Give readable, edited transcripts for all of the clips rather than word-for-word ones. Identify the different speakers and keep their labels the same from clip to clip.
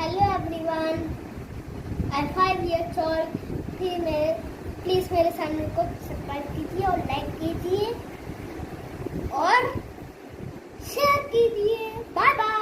Speaker 1: Hello everyone, I 5 years old। Please मेरे channel को subscribe कीजिए और लाइक कीजिए और शेयर कीजिए। Bye bye.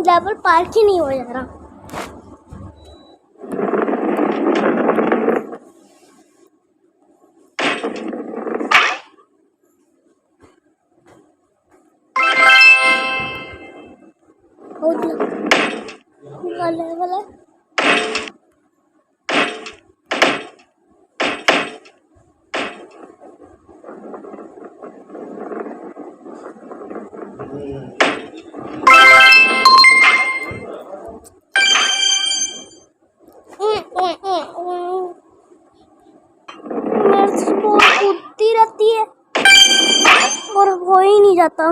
Speaker 1: लेवल पार ही नहीं हो जा रहा। लेवल है कूदती रहती है और हो ही नहीं जाता।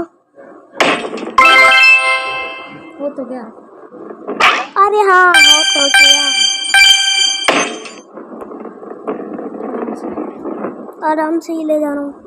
Speaker 2: हो तो गया।
Speaker 1: अरे हाँ, हो तो गया। आराम से ही ले जा रहा हूँ।